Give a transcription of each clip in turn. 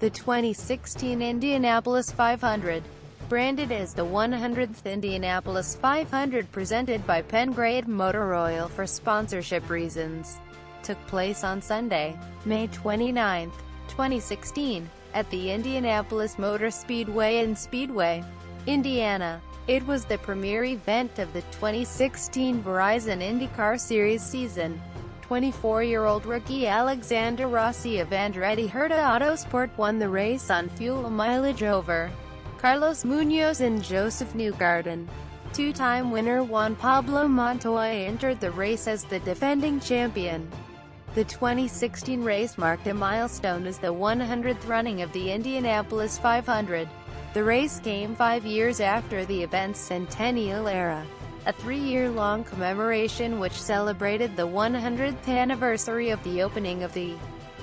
The 2016 Indianapolis 500, branded as the 100th Indianapolis 500 presented by Pengrade Motor Oil for sponsorship reasons, took place on Sunday, May 29, 2016, at the Indianapolis Motor Speedway in Speedway, Indiana. It was the premier event of the 2016 Verizon IndyCar Series season. 24-year-old rookie Alexander Rossi of Andretti Herta Autosport won the race on fuel mileage over Carlos Munoz and Josef Newgarden. Two-time winner Juan Pablo Montoya entered the race as the defending champion. The 2016 race marked a milestone as the 100th running of the Indianapolis 500. The race came 5 years after the event's centennial era, a 3-year-long commemoration which celebrated the 100th anniversary of the opening of the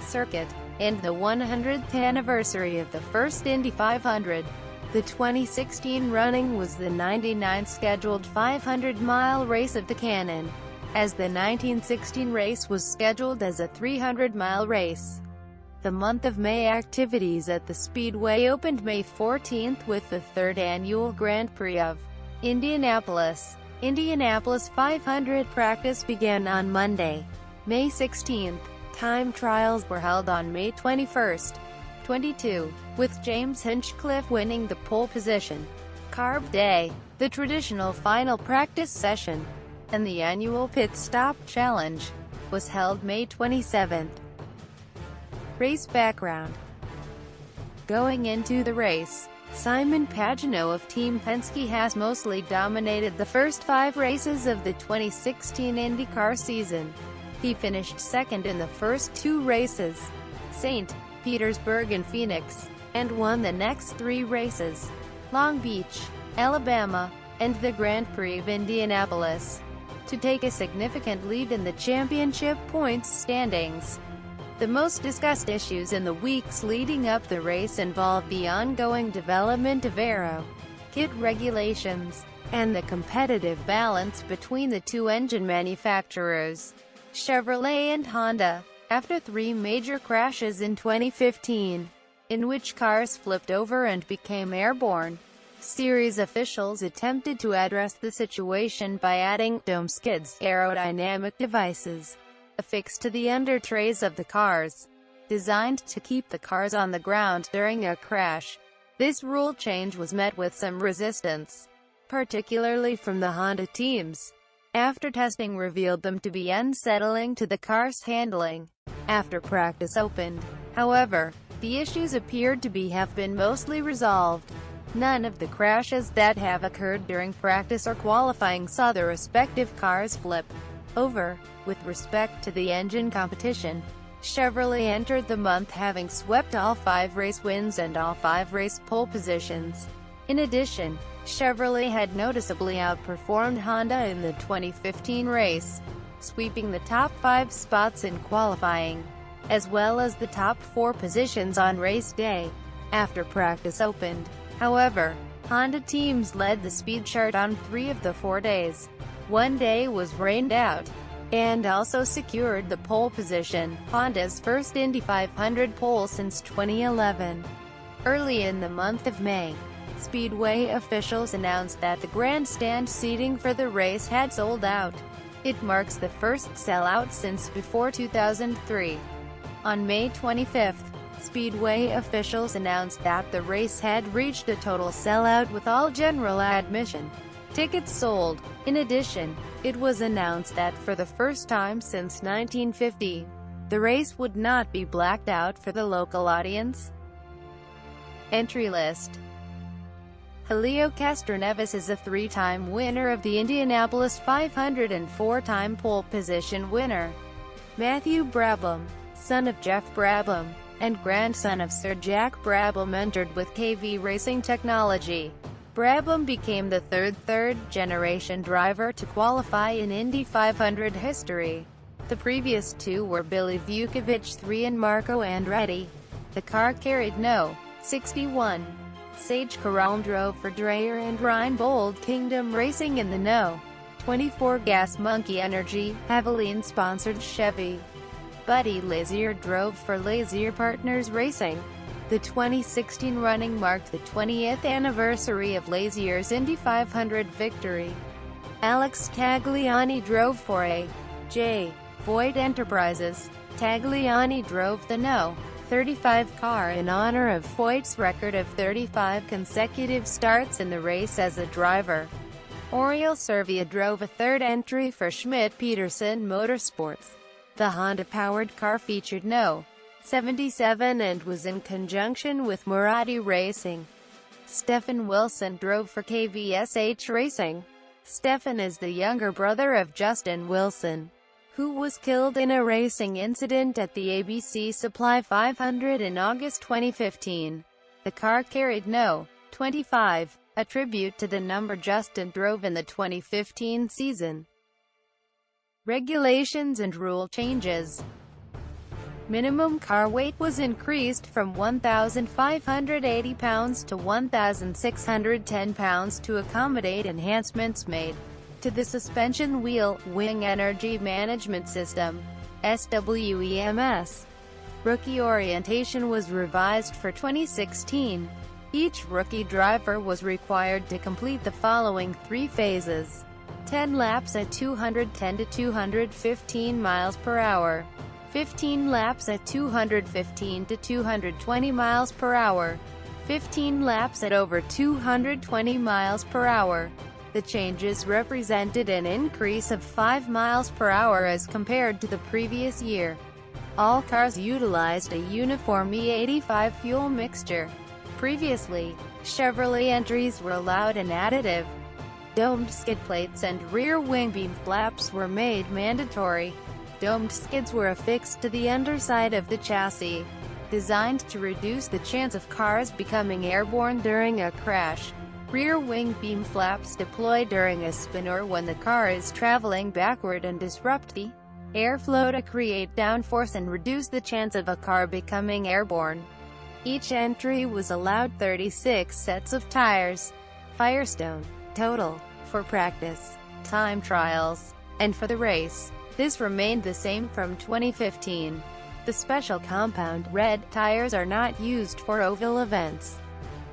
circuit, and the 100th anniversary of the first Indy 500. The 2016 running was the 99th scheduled 500-mile race of the Kanaan, as the 1916 race was scheduled as a 300-mile race. The month of May activities at the Speedway opened May 14 with the third annual Grand Prix of Indianapolis. Indianapolis 500 practice began on Monday, May 16. Time trials were held on May 21, 22, with James Hinchcliffe winning the pole position. Carb Day, the traditional final practice session, and the annual Pit Stop Challenge, was held May 27. Race background. Going into the race, Simon Pagenaud of Team Penske has mostly dominated the first 5 races of the 2016 IndyCar season. He finished second in the first 2 races, St. Petersburg and Phoenix, and won the next 3 races, Long Beach, Alabama, and the Grand Prix of Indianapolis, to take a significant lead in the championship points standings. The most discussed issues in the weeks leading up the race involved the ongoing development of aero kit regulations, and the competitive balance between the 2 engine manufacturers, Chevrolet and Honda, after 3 major crashes in 2015, in which cars flipped over and became airborne. Series officials attempted to address the situation by adding dome skids, aerodynamic devices, affixed to the under trays of the cars, designed to keep the cars on the ground during a crash. This rule change was met with some resistance, particularly from the Honda teams, after testing revealed them to be unsettling to the car's handling. After practice opened, however, the issues appeared to have been mostly resolved. None of the crashes that have occurred during practice or qualifying saw the respective cars flip over. With respect to the engine competition, Chevrolet entered the month having swept all 5 race wins and all 5 race pole positions. In addition, Chevrolet had noticeably outperformed Honda in the 2015 race, sweeping the top 5 spots in qualifying, as well as the top 4 positions on race day. After practice opened, however, Honda teams led the speed chart on 3 of the 4 days. One day was rained out, and also secured the pole position, Honda's first Indy 500 pole since 2011. Early in the month of May, Speedway officials announced that the grandstand seating for the race had sold out. It marks the first sellout since before 2003. On May 25, Speedway officials announced that the race had reached a total sellout with all general admission tickets sold. In addition, it was announced that for the first time since 1950, the race would not be blacked out for the local audience. Entry list. Helio Castroneves is a 3-time winner of the Indianapolis 500 and 4-time pole position winner. Matthew Brabham, son of Jeff Brabham, and grandson of Sir Jack Brabham, entered with KV Racing Technology. Brabham became the third-generation driver to qualify in Indy 500 history. The previous 2 were Billy Vukovich III and Marco Andretti. The car carried No. 61. Sage Carrone drove for Dreyer and Reinbold Kingdom Racing in the No. 24 Gas Monkey Energy, Havoline-sponsored Chevy. Buddy Lazier drove for Lazier Partners Racing. The 2016 running marked the 20th anniversary of Lazier's Indy 500 victory. Alex Tagliani drove for A.J. Voigt Enterprises. Tagliani drove the No. 35 car in honor of Voigt's record of 35 consecutive starts in the race as a driver. Oriol Servia drove a third entry for Schmidt-Peterson Motorsports. The Honda-powered car featured No. 77 and was in conjunction with Muratti Racing. Stefan Wilson drove for KVSH Racing. Stefan is the younger brother of Justin Wilson, who was killed in a racing incident at the ABC Supply 500 in August 2015. The car carried No. 25, a tribute to the number Justin drove in the 2015 season. Regulations and rule changes. Minimum car weight was increased from 1,580 pounds to 1,610 pounds to accommodate enhancements made to the suspension wheel-wing energy management system, SWEMS. Rookie orientation was revised for 2016. Each rookie driver was required to complete the following 3 phases: 10 laps at 210 to 215 miles per hour, 15 laps at 215 to 220 miles per hour, 15 laps at over 220 miles per hour. The changes represented an increase of 5 miles per hour as compared to the previous year. All cars utilized a uniform E85 fuel mixture. Previously, Chevrolet entries were allowed an additive. Domed skid plates and rear wing beam flaps were made mandatory. Domed skids were affixed to the underside of the chassis, designed to reduce the chance of cars becoming airborne during a crash. Rear wing beam flaps deploy during a spin or when the car is traveling backward and disrupt the airflow to create downforce and reduce the chance of a car becoming airborne. Each entry was allowed 36 sets of tires. Firestone. Total. For practice, time trials, and for the race. This remained the same from 2015. The special compound red tires are not used for oval events.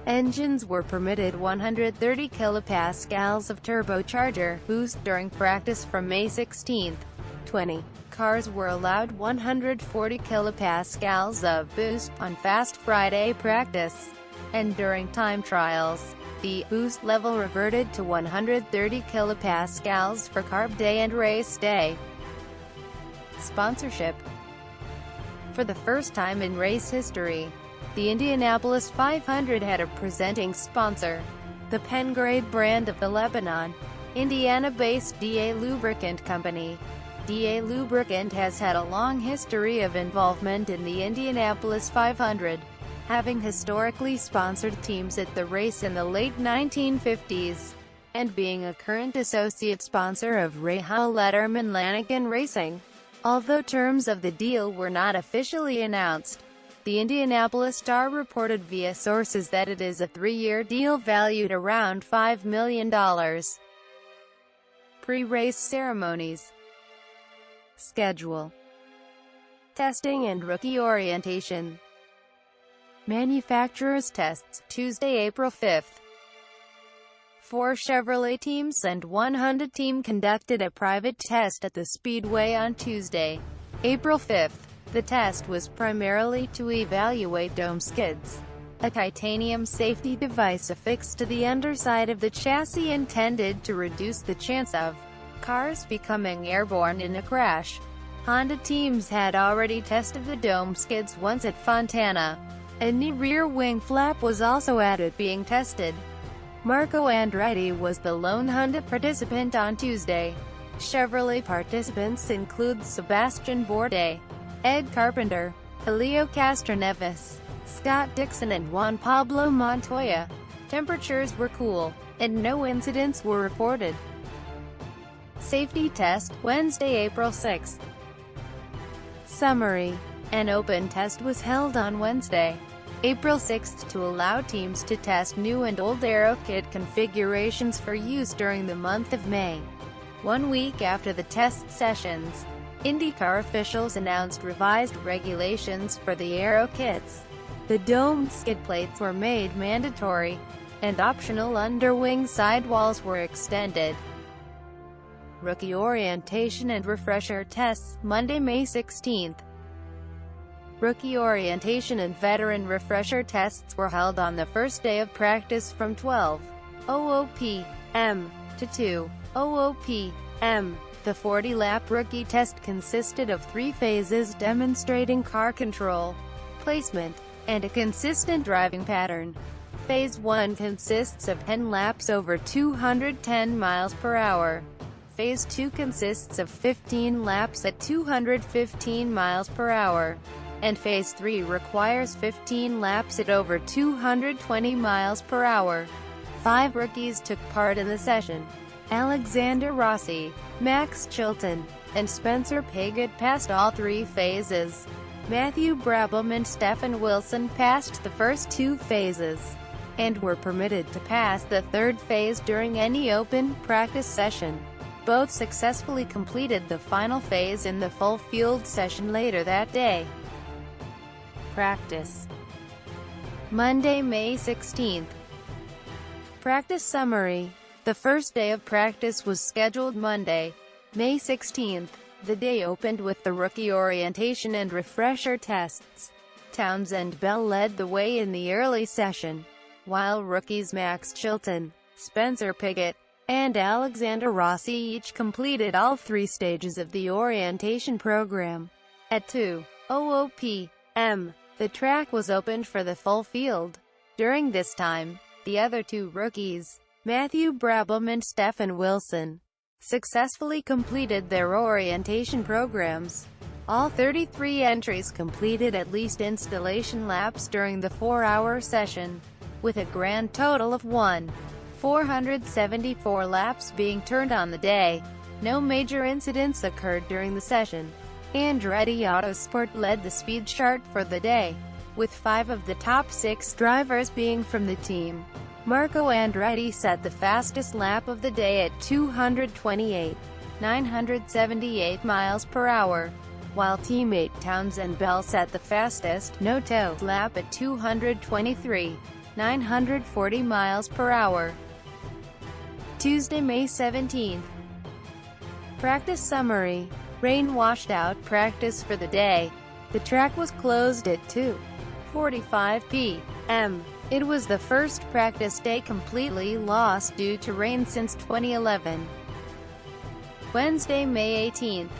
Engines were permitted 130 kilopascals of turbocharger boost during practice from May 16, 20. Cars were allowed 140 kilopascals of boost on Fast Friday practice, and during time trials, the boost level reverted to 130 kilopascals for carb day and race day. Sponsorship. For the first time in race history, the Indianapolis 500 had a presenting sponsor. The Pengrade brand of the Lebanon, Indiana-based DA Lubricant Company. DA Lubricant has had a long history of involvement in the Indianapolis 500, having historically sponsored teams at the race in the late 1950s, and being a current associate sponsor of Rahal Letterman Lanigan Racing. Although terms of the deal were not officially announced, the Indianapolis Star reported via sources that it is a 3-year deal valued around $5 million. Pre-race ceremonies. Schedule. Testing and rookie orientation. Manufacturers' tests, Tuesday, April 5th. 4 Chevrolet teams and 1 Honda team conducted a private test at the Speedway on Tuesday, April 5th. The test was primarily to evaluate dome skids, a titanium safety device affixed to the underside of the chassis intended to reduce the chance of cars becoming airborne in a crash. Honda teams had already tested the dome skids once at Fontana. A new rear wing flap was also added being tested. Marco Andretti was the lone Honda participant on Tuesday. Chevrolet participants include Sebastian Bourdais, Ed Carpenter, Helio Castroneves, Scott Dixon and Juan Pablo Montoya. Temperatures were cool, and no incidents were reported. Safety test, Wednesday, April 6th. Summary. An open test was held on Wednesday, April 6th to allow teams to test new and old aero kit configurations for use during the month of May. 1 week after the test sessions, IndyCar officials announced revised regulations for the aero kits. The domed skid plates were made mandatory, and optional underwing sidewalls were extended. Rookie orientation and refresher tests, Monday, May 16. Rookie orientation and veteran refresher tests were held on the first day of practice from 12:00 p.m. to 2:00 p.m. The 40-lap rookie test consisted of 3 phases demonstrating car control, placement, and a consistent driving pattern. Phase 1 consists of 10 laps over 210 miles per hour. Phase 2 consists of 15 laps at 215 miles per hour. And Phase 3 requires 15 laps at over 220 miles per hour. 5 rookies took part in the session. Alexander Rossi, Max Chilton, and Spencer Pigot passed all 3 phases. Matthew Brabham and Stephen Wilson passed the first 2 phases, and were permitted to pass the 3rd phase during any open practice session. Both successfully completed the final phase in the full field session later that day. Practice. Monday, May 16th. Practice summary. The first day of practice was scheduled Monday, May 16th. The day opened with the rookie orientation and refresher tests. Townsend Bell led the way in the early session, while rookies Max Chilton, Spencer Pigot, and Alexander Rossi each completed all 3 stages of the orientation program. At 2:00 p.m., the track was opened for the full field. During this time, the other 2 rookies, Matthew Brabham and Stephen Wilson, successfully completed their orientation programs. All 33 entries completed at least installation laps during the 4-hour session, with a grand total of 474 laps being turned on the day. No major incidents occurred during the session. Andretti Autosport led the speed chart for the day, with 5 of the top 6 drivers being from the team. Marco Andretti set the fastest lap of the day at 228.978 miles per hour, while teammate Townsend Bell set the fastest no-toe lap at 223.940 miles per hour. Tuesday, May 17th. Practice summary. Rain washed out practice for the day. The track was closed at 2:45 p.m. It was the first practice day completely lost due to rain since 2011. Wednesday, May 18th.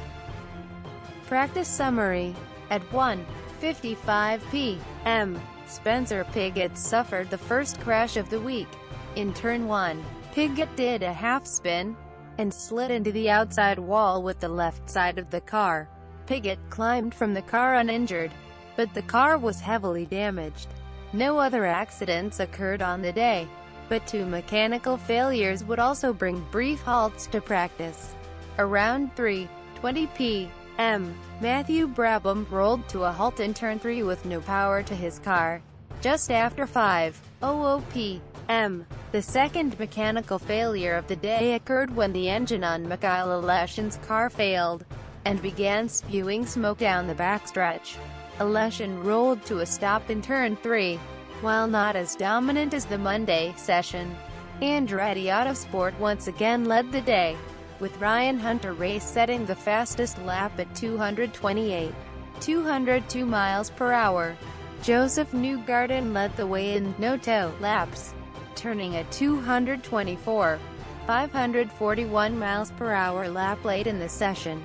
Practice summary. At 1:55 p.m., Spencer Pigot suffered the first crash of the week. In turn 1, Pigot did a half-spin and slid into the outside wall with the left side of the car. Pigot climbed from the car uninjured, but the car was heavily damaged. No other accidents occurred on the day, but 2 mechanical failures would also bring brief halts to practice. Around 3:20 p.m., Matthew Brabham rolled to a halt in turn 3 with no power to his car. Just after 5:00 p.m., the second mechanical failure of the day occurred when the engine on Mikhail Aleshin's car failed, and began spewing smoke down the backstretch. Aleshin rolled to a stop in turn 3, while not as dominant as the Monday session. Andretti Autosport once again led the day, with Ryan Hunter-Reay setting the fastest lap at 228.202 miles per hour. Josef Newgarden led the way in no-toe laps, turning a 224.541 miles per hour lap late in the session.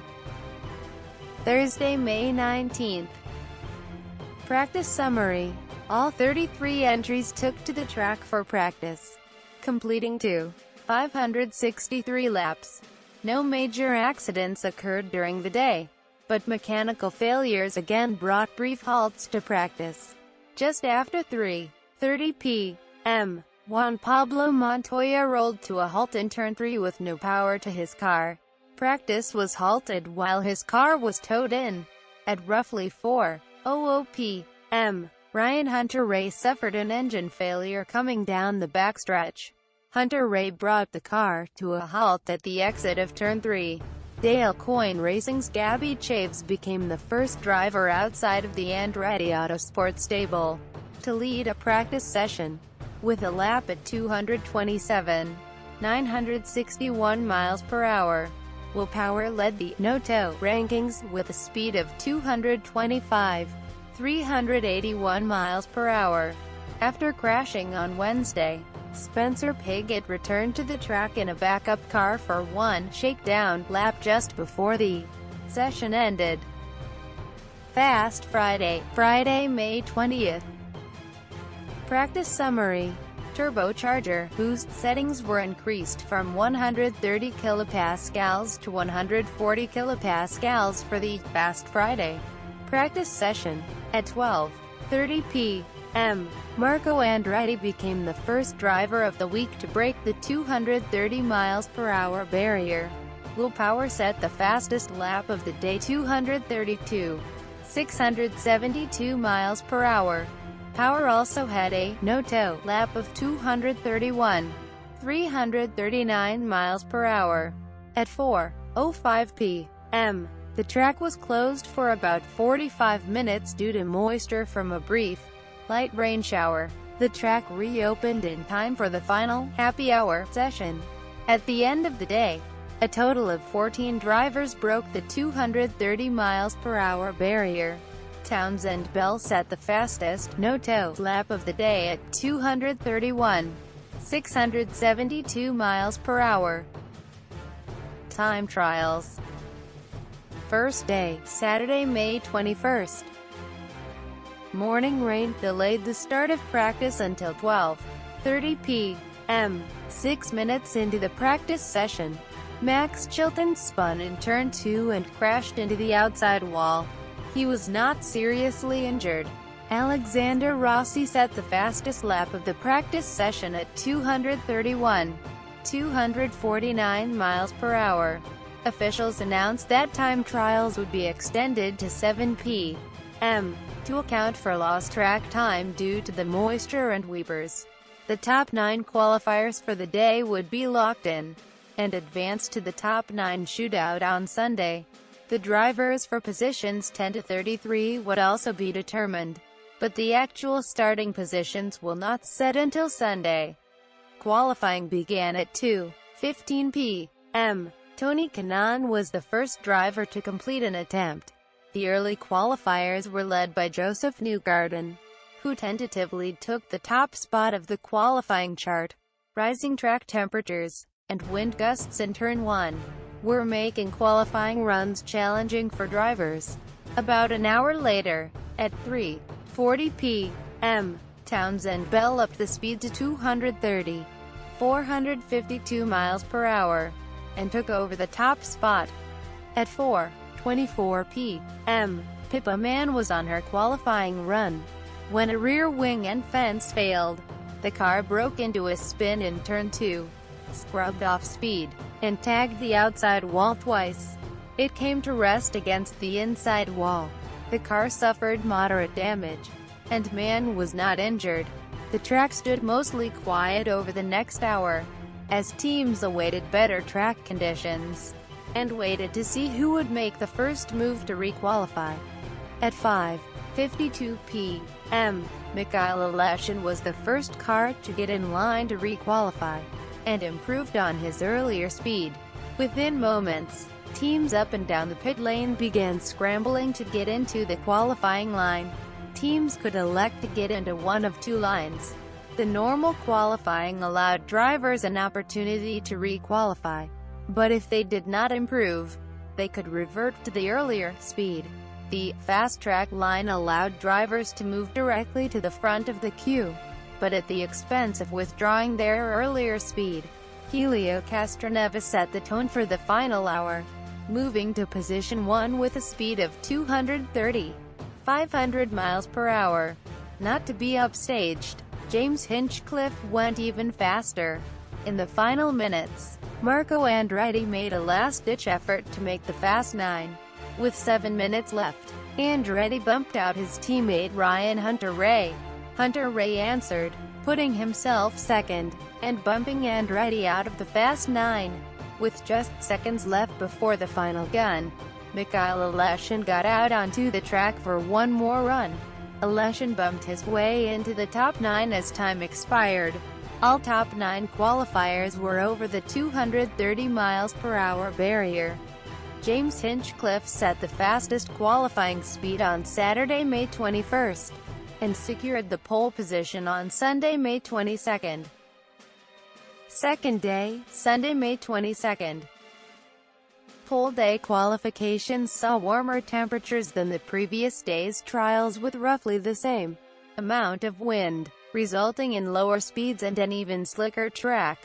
Thursday, May 19th. Practice summary. All 33 entries took to the track for practice, completing 563 laps. No major accidents occurred during the day, but mechanical failures again brought brief halts to practice. Just after 3:30 p.m., Juan Pablo Montoya rolled to a halt in turn 3 with no power to his car. Practice was halted while his car was towed in. At roughly 4:00 p.m., Ryan Hunter-Reay suffered an engine failure coming down the backstretch. Hunter-Reay brought the car to a halt at the exit of turn 3. Dale Coyne Racing's Gabby Chaves became the first driver outside of the Andretti Autosport stable to lead a practice session. With a lap at 227.961 miles per hour, Will Power led the no-toe rankings with a speed of 225.381 miles per hour. After crashing on Wednesday, Spencer Pigot returned to the track in a backup car for one shakedown lap just before the session ended. Fast Friday, May 20th. Practice summary. Turbocharger boost settings were increased from 130 kPa to 140 kPa for the Fast Friday practice session. At 12:30 p.m., Marco Andretti became the first driver of the week to break the 230 miles per hour barrier. Will Power set the fastest lap of the day, 232.672 miles per hour. Power also had a no-toe lap of 231.339 miles per hour. At 4:05 p.m., the track was closed for about 45 minutes due to moisture from a brief, light rain shower. The track reopened in time for the final happy hour session. At the end of the day, a total of 14 drivers broke the 230 miles per hour barrier. Townsend Bell set the fastest no-toe lap of the day at 231.672 miles per hour. Time trials. First day, Saturday, May 21st. Morning rain delayed the start of practice until 12:30 p.m. 6 minutes into the practice session, Max Chilton spun in turn 2 and crashed into the outside wall. He was not seriously injured. Alexander Rossi set the fastest lap of the practice session at 231.249 miles per hour. Officials announced that time trials would be extended to 7 p.m. to account for lost track time due to the moisture and weepers. The top 9 qualifiers for the day would be locked in and advance to the top 9 shootout on Sunday. The drivers for positions 10 to 33 would also be determined, but the actual starting positions will not set until Sunday. Qualifying began at 2:15 p.m. Tony Kanaan was the first driver to complete an attempt. The early qualifiers were led by Josef Newgarden, who tentatively took the top spot of the qualifying chart. Rising track temperatures and wind gusts in Turn 1 were making qualifying runs challenging for drivers. About an hour later, at 3:40 p.m., Townsend Bell upped the speed to 230.452 miles per hour, and took over the top spot. At 4:24 p.m., Pippa Mann was on her qualifying run, when a rear wing and fence failed. The car broke into a spin in Turn 2, scrubbed off speed, and tagged the outside wall twice. It came to rest against the inside wall. The car suffered moderate damage, and Mann was not injured. The track stood mostly quiet over the next hour, as teams awaited better track conditions, and waited to see who would make the first move to requalify. At 5:52 p.m., Mikhail Aleshin was the first car to get in line to requalify, and improved on his earlier speed. Within moments, teams up and down the pit lane began scrambling to get into the qualifying line. Teams could elect to get into one of two lines. The normal qualifying allowed drivers an opportunity to requalify, but if they did not improve, they could revert to the earlier speed. The fast track line allowed drivers to move directly to the front of the queue, but at the expense of withdrawing their earlier speed. Helio Castroneves set the tone for the final hour, moving to position 1 with a speed of 230.500 miles per hour. Not to be upstaged, James Hinchcliffe went even faster. In the final minutes, Marco Andretti made a last-ditch effort to make the Fast 9. With 7 minutes left, Andretti bumped out his teammate Ryan Hunter-Reay. Hunter-Reay answered, putting himself second, and bumping Andretti out of the Fast 9. With just seconds left before the final gun, Mikhail Aleshin got out onto the track for one more run. Aleshin bumped his way into the top 9 as time expired. All top 9 qualifiers were over the 230 miles per hour barrier. James Hinchcliffe set the fastest qualifying speed on Saturday, May 21st, and secured the pole position on Sunday, May 22nd. Second day, Sunday, May 22nd. Pole day qualifications saw warmer temperatures than the previous day's trials with roughly the same amount of wind, resulting in lower speeds and an even slicker track.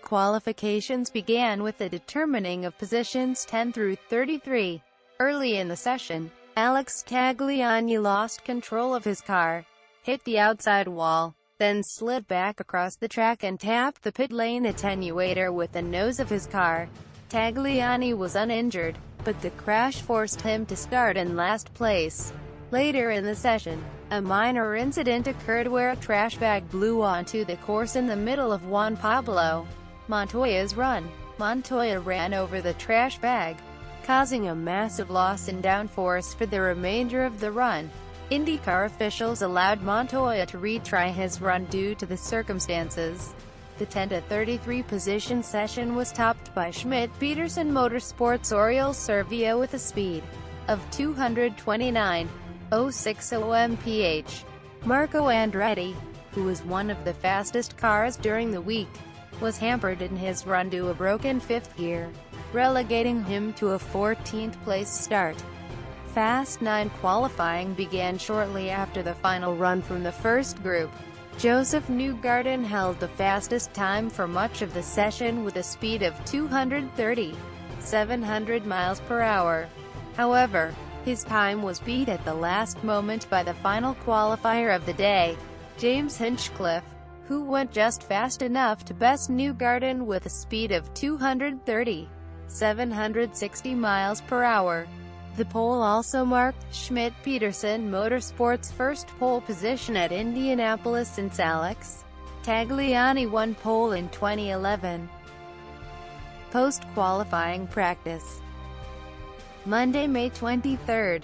Qualifications began with the determining of positions 10 through 33. Early in the session, Alex Tagliani lost control of his car, hit the outside wall, then slid back across the track and tapped the pit lane attenuator with the nose of his car. Tagliani was uninjured, but the crash forced him to start in last place. Later in the session, a minor incident occurred where a trash bag blew onto the course in the middle of Juan Pablo Montoya's run. Montoya ran over the trash bag, causing a massive loss in downforce for the remainder of the run. IndyCar officials allowed Montoya to retry his run due to the circumstances. The 10-33 position session was topped by Schmidt-Peterson Motorsports' Oriol Servio with a speed of 229.060 mph. Marco Andretti, who was one of the fastest cars during the week, was hampered in his run due to a broken fifth gear, relegating him to a 14th place start. Fast 9 qualifying began shortly after the final run from the first group. Josef Newgarden held the fastest time for much of the session with a speed of 230.700 miles per hour. However, his time was beat at the last moment by the final qualifier of the day, James Hinchcliffe, who went just fast enough to best Newgarden with a speed of 230.760 miles per hour. The pole also marked Schmidt-Peterson Motorsports' first pole position at Indianapolis since Alex Tagliani won pole in 2011. Post-qualifying practice. Monday, May 23rd.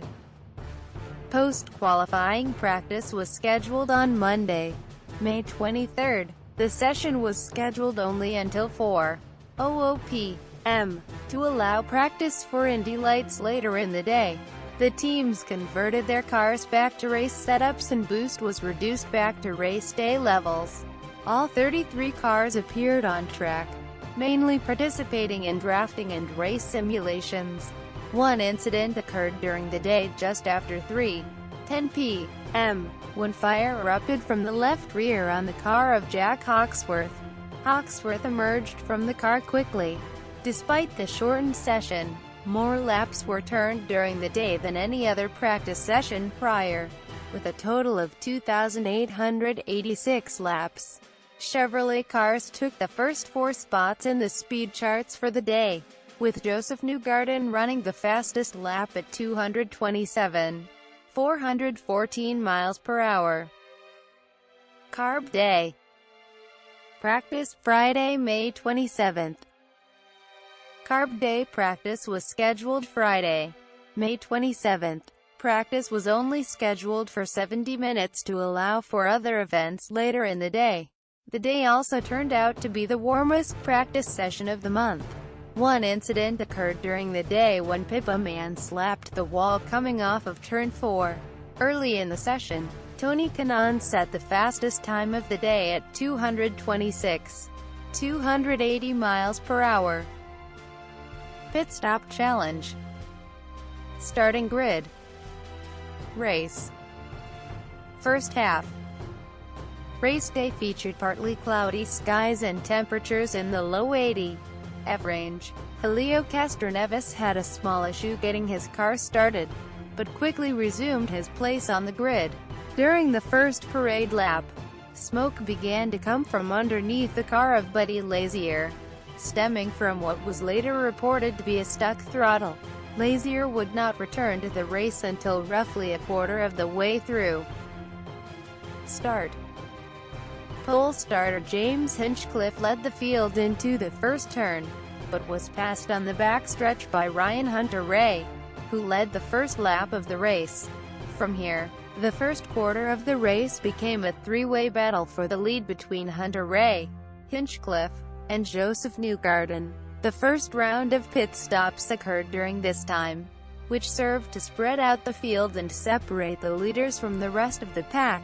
Post-qualifying practice was scheduled on Monday, May 23rd. The session was scheduled only until 4:00 p.m. to allow practice for Indy Lights later in the day. The teams converted their cars back to race setups and boost was reduced back to race day levels. All 33 cars appeared on track, mainly participating in drafting and race simulations. One incident occurred during the day just after 3:10 p.m. when fire erupted from the left rear on the car of Jack Hawksworth. Hawksworth emerged from the car quickly. Despite the shortened session, more laps were turned during the day than any other practice session prior, with a total of 2,886 laps. Chevrolet cars took the first 4 spots in the speed charts for the day, with Josef Newgarden running the fastest lap at 227.414 miles per hour. Carb Day. Practice Friday, May 27th. Carb Day practice was scheduled Friday, May 27th. Practice was only scheduled for 70 minutes to allow for other events later in the day. The day also turned out to be the warmest practice session of the month. One incident occurred during the day when Pippa Man slapped the wall coming off of Turn 4. Early in the session, Tony Kanaan set the fastest time of the day at 226.280 miles per hour. Pit Stop Challenge. Starting grid. Race. First half. Race day featured partly cloudy skies and temperatures in the low 80 F range. Helio Castroneves had a small issue getting his car started, but quickly resumed his place on the grid. During the first parade lap, smoke began to come from underneath the car of Buddy Lazier, stemming from what was later reported to be a stuck throttle. Lazier would not return to the race until roughly a quarter of the way through. Start. Pole starter James Hinchcliffe led the field into the first turn. but was passed on the backstretch by Hunter-Reay, who led the first lap of the race. From here, the first quarter of the race became a three-way battle for the lead between Hunter-Reay, Hinchcliffe, and Josef Newgarden. The first round of pit stops occurred during this time, which served to spread out the field and separate the leaders from the rest of the pack.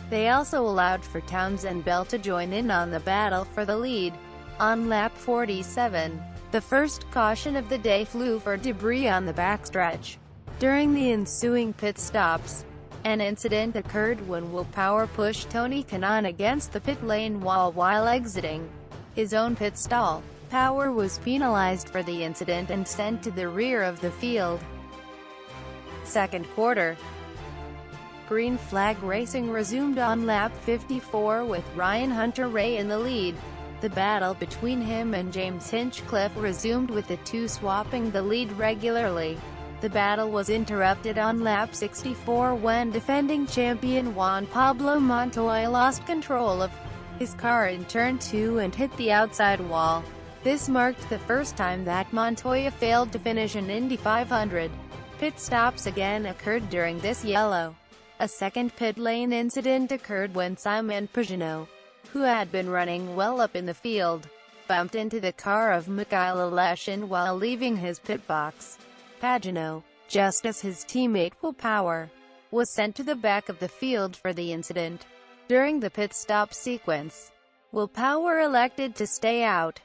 They also allowed for Towns and Bell to join in on the battle for the lead. On lap 47, the first caution of the day flew for debris on the backstretch. During the ensuing pit stops, an incident occurred when Will Power pushed Tony Kanaan against the pit lane wall while exiting his own pit stall. Power was penalized for the incident and sent to the rear of the field. Second quarter. Green flag racing resumed on lap 54 with Hunter-Reay in the lead. The battle between him and James Hinchcliffe resumed with the two swapping the lead regularly. The battle was interrupted on lap 64 when defending champion Juan Pablo Montoya lost control of his car in turn 2 and hit the outside wall. This marked the first time that Montoya failed to finish an Indy 500. Pit stops again occurred during this yellow. A second pit lane incident occurred when Simon Pagenaud, who had been running well up in the field, bumped into the car of Michael Aleshin while leaving his pit box. Pagenaud, just as his teammate Will Power, was sent to the back of the field for the incident. During the pit stop sequence, Will Power elected to stay out,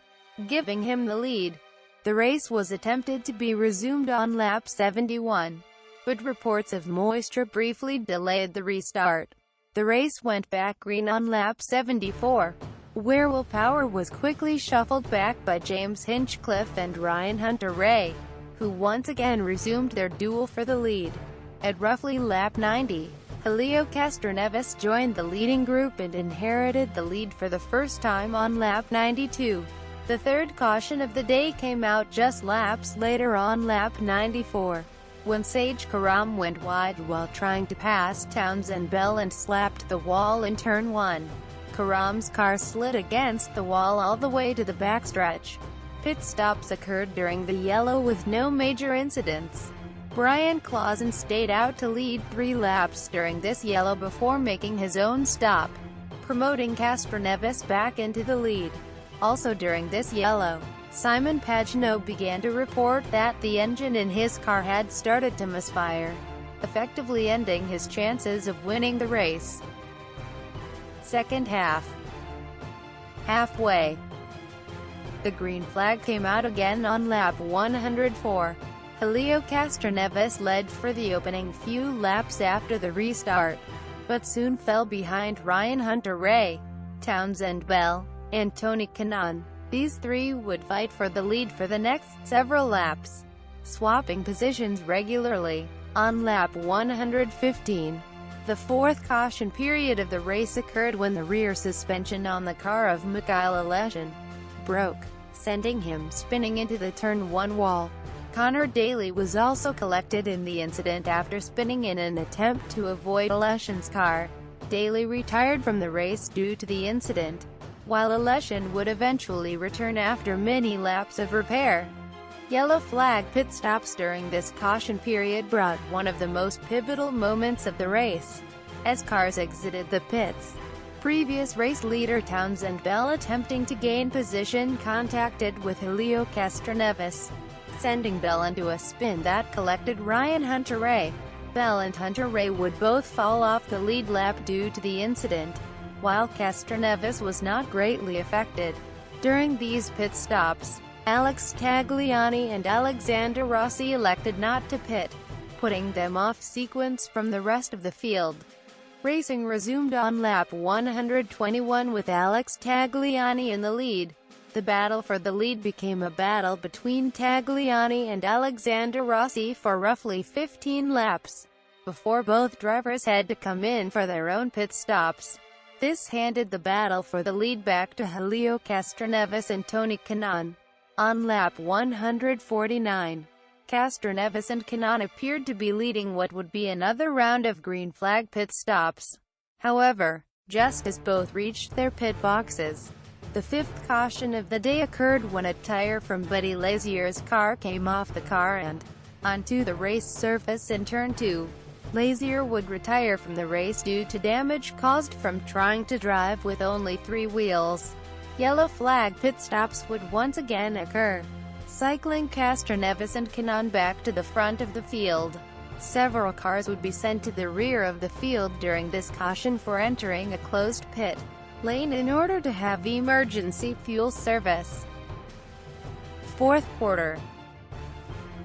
giving him the lead. The race was attempted to be resumed on lap 71, but reports of moisture briefly delayed the restart. The race went back green on lap 74, where Will Power was quickly shuffled back by James Hinchcliffe and Hunter-Reay, who once again resumed their duel for the lead. At roughly lap 90, Helio Castroneves joined the leading group and inherited the lead for the first time on lap 92. The third caution of the day came out just laps later on lap 94, when Sage Karam went wide while trying to pass Towns and Bell and slapped the wall in turn 1. Karam's car slid against the wall all the way to the backstretch. Pit stops occurred during the yellow with no major incidents. Brian Clausen stayed out to lead 3 laps during this yellow before making his own stop, promoting Castroneves back into the lead. Also during this yellow, Simon Pagenaud began to report that the engine in his car had started to misfire, effectively ending his chances of winning the race. Second half. Halfway. The green flag came out again on lap 104. Helio Castroneves led for the opening few laps after the restart, but soon fell behind Hunter-Reay, Towns and Bell, and Tony Kanaan. These three would fight for the lead for the next several laps, swapping positions regularly. On lap 115, the fourth caution period of the race occurred when the rear suspension on the car of Michael Aleshin broke, sending him spinning into the turn 1 wall. Connor Daly was also collected in the incident after spinning in an attempt to avoid Aleshin's car. Daly retired from the race due to the incident, while Aleshin would eventually return after many laps of repair. Yellow flag pit stops during this caution period brought one of the most pivotal moments of the race, as cars exited the pits. Previous race leader Towns and Bell, attempting to gain position, contacted with Helio Castroneves, sending Bell into a spin that collected Hunter-Reay. Bell and Hunter-Reay would both fall off the lead lap due to the incident, while Castroneves was not greatly affected. During these pit stops, Alex Tagliani and Alexander Rossi elected not to pit, putting them off sequence from the rest of the field. Racing resumed on lap 121 with Alex Tagliani in the lead. The battle for the lead became a battle between Tagliani and Alexander Rossi for roughly 15 laps, before both drivers had to come in for their own pit stops. This handed the battle for the lead back to Helio Castroneves and Tony Kanaan. On lap 149, Castroneves and Kanaan appeared to be leading what would be another round of green flag pit stops. However, just as both reached their pit boxes, The fifth caution of the day occurred when a tire from Buddy Lazier's car came off the car and onto the race surface in Turn 2. Lazier would retire from the race due to damage caused from trying to drive with only 3 wheels. Yellow flag pit stops would once again occur, cycling Castroneves and Kanaan back to the front of the field. Several cars would be sent to the rear of the field during this caution for entering a closed pit lane in order to have emergency fuel service. Fourth quarter.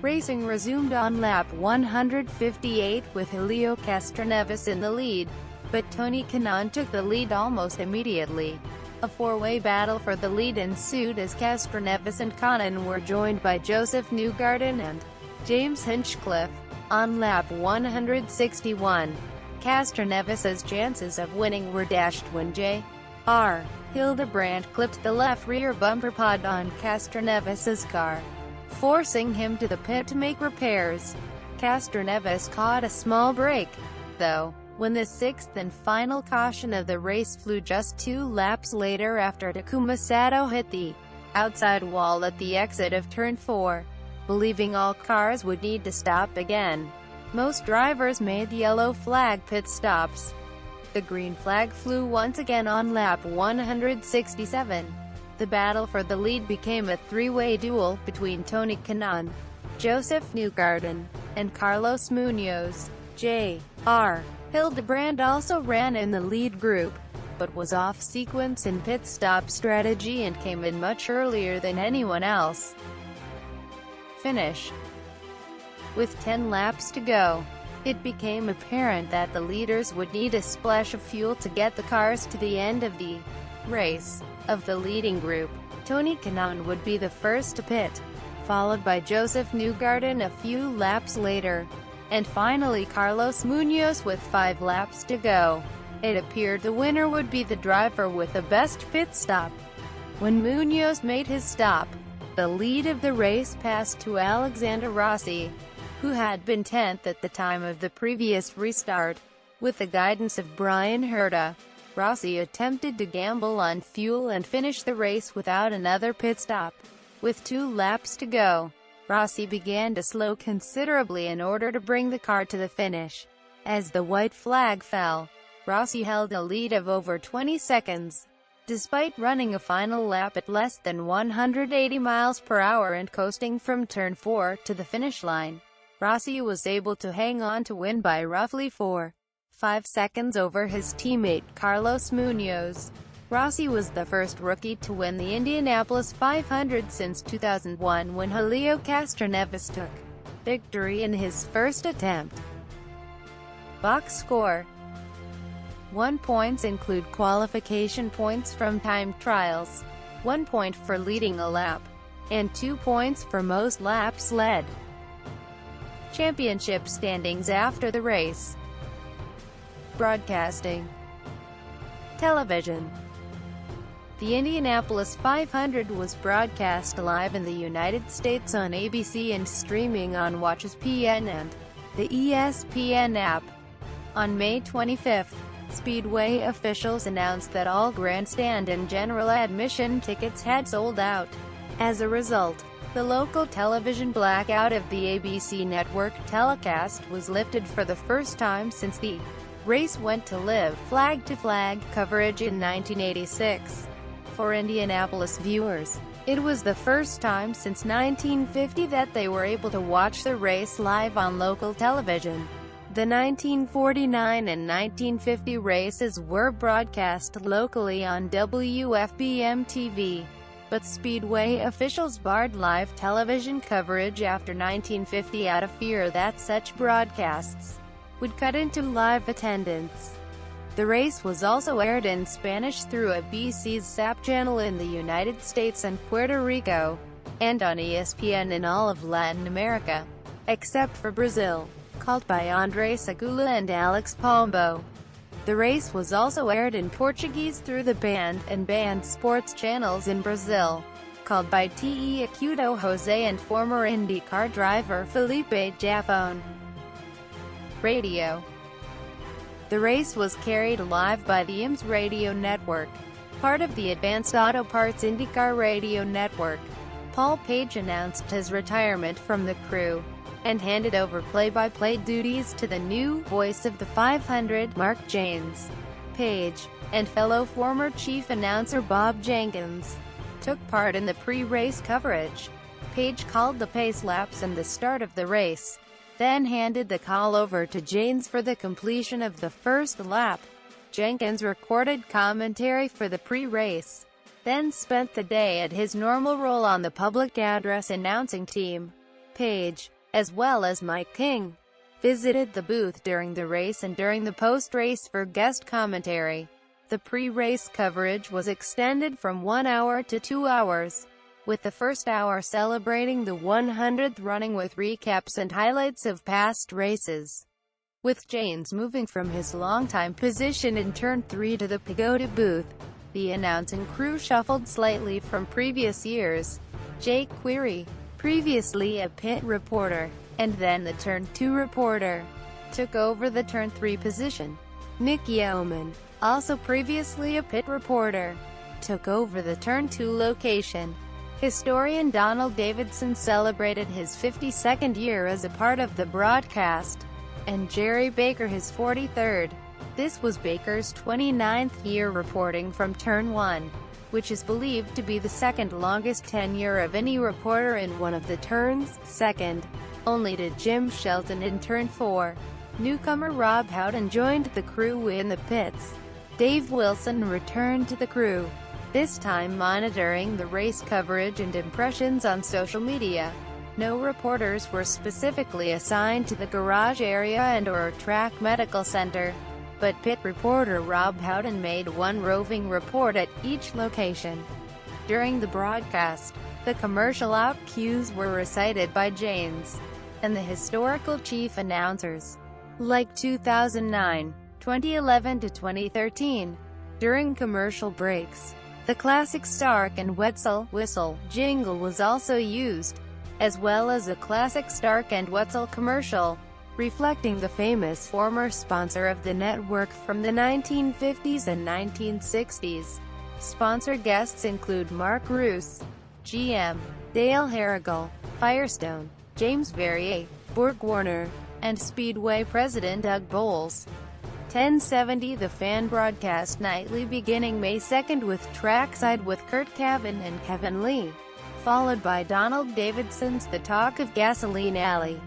Racing resumed on lap 158 with Helio Castroneves in the lead, but Tony Kanaan took the lead almost immediately. A four-way battle for the lead ensued as Castroneves and Kanaan were joined by Josef Newgarden and James Hinchcliffe. On lap 161, Castroneves's chances of winning were dashed when J.R. Hildebrand clipped the left rear bumper pod on Castroneves's car, forcing him to the pit to make repairs. Castroneves caught a small break, though, when the sixth and final caution of the race flew just 2 laps later after Takuma Sato hit the outside wall at the exit of Turn 4. Believing all cars would need to stop again, most drivers made yellow flag pit stops. The green flag flew once again on lap 167. The battle for the lead became a 3-way duel between Tony Kanaan, Josef Newgarden, and Carlos Munoz. J.R. Hildebrand also ran in the lead group, but was off sequence in pit stop strategy and came in much earlier than anyone else. Finish. With 10 laps to go, it became apparent that the leaders would need a splash of fuel to get the cars to the end of the race. Of the leading group, Tony Kanaan would be the first to pit, followed by Josef Newgarden a few laps later, and finally Carlos Munoz with 5 laps to go. It appeared the winner would be the driver with the best pit stop. When Munoz made his stop, the lead of the race passed to Alexander Rossi, who had been 10th at the time of the previous restart. With the guidance of Brian Herta, Rossi attempted to gamble on fuel and finish the race without another pit stop. With 2 laps to go, Rossi began to slow considerably in order to bring the car to the finish. As the white flag fell, Rossi held a lead of over 20 seconds. Despite running a final lap at less than 180 miles per hour and coasting from Turn 4 to the finish line, Rossi was able to hang on to win by roughly 4.5 seconds over his teammate Carlos Munoz. Rossi was the first rookie to win the Indianapolis 500 since 2001 when Helio Castroneves took victory in his first attempt. Box score. 1 points include qualification points from time trials, 1 point for leading a lap, and 2 points for most laps led. Championship standings after the race. Broadcasting. Television. The Indianapolis 500 was broadcast live in the United States on ABC and streaming on WatchESPN and the ESPN app. On May 25, Speedway officials announced that all grandstand and general admission tickets had sold out. As a result, the local television blackout of the ABC network telecast was lifted for the first time since the race went to live flag-to-flag coverage in 1986. For Indianapolis viewers, it was the first time since 1950 that they were able to watch the race live on local television. The 1949 and 1950 races were broadcast locally on WFBM-TV, but Speedway officials barred live television coverage after 1950 out of fear that such broadcasts would cut into live attendance. The race was also aired in Spanish through ABC's SAP channel in the United States and Puerto Rico, and on ESPN in all of Latin America, except for Brazil, called by André Segula and Alex Pombo. The race was also aired in Portuguese through the Band and Band Sports channels in Brazil, called by Te Acuto Jose and former IndyCar driver Felipe Jafone. Radio. The race was carried live by the IMS radio network. Part of the Advanced Auto Parts IndyCar radio network, Paul Page announced his retirement from the crew, and handed over play-by-play duties to the new voice of the 500, Mark Jaynes. Page, and fellow former chief announcer Bob Jenkins, took part in the pre-race coverage. Page called the pace laps and the start of the race, then handed the call over to Jaynes for the completion of the first lap. Jenkins recorded commentary for the pre-race, then spent the day at his normal role on the public address announcing team. Page, as well as Mike King, visited the booth during the race and during the post-race for guest commentary. The pre-race coverage was extended from 1 hour to 2 hours, with the first hour celebrating the 100th running with recaps and highlights of past races. With Jaynes moving from his longtime position in Turn 3 to the Pagoda booth, the announcing crew shuffled slightly from previous years. Jake Query, previously a pit reporter, and then the Turn 2 reporter, took over the Turn 3 position. Nick Yeoman, also previously a pit reporter, took over the Turn 2 location. Historian Donald Davidson celebrated his 52nd year as a part of the broadcast, and Jerry Baker his 43rd. This was Baker's 29th year reporting from Turn 1, which is believed to be the second longest tenure of any reporter in one of the turns, second only to Jim Shelton in Turn 4. Newcomer Rob Howden joined the crew in the pits. Dave Wilson returned to the crew, this time monitoring the race coverage and impressions on social media. No reporters were specifically assigned to the garage area and/or track medical center, but pit reporter Rob Howden made one roving report at each location. During the broadcast, the commercial out cues were recited by Jaynes and the historical chief announcers, like 2009, 2011 to 2013. During commercial breaks, the classic Stark and Wetzel whistle jingle was also used, as well as a classic Stark and Wetzel commercial, reflecting the famous former sponsor of the network from the 1950s and 1960s. Sponsor guests include Mark Roos, GM, Dale Harrigal, Firestone, James Verrier, Borg Warner, and Speedway president Doug Bowles. 1070 The Fan broadcast nightly beginning May 2nd with Trackside with Kurt Cavan and Kevin Lee, followed by Donald Davidson's The Talk of Gasoline Alley.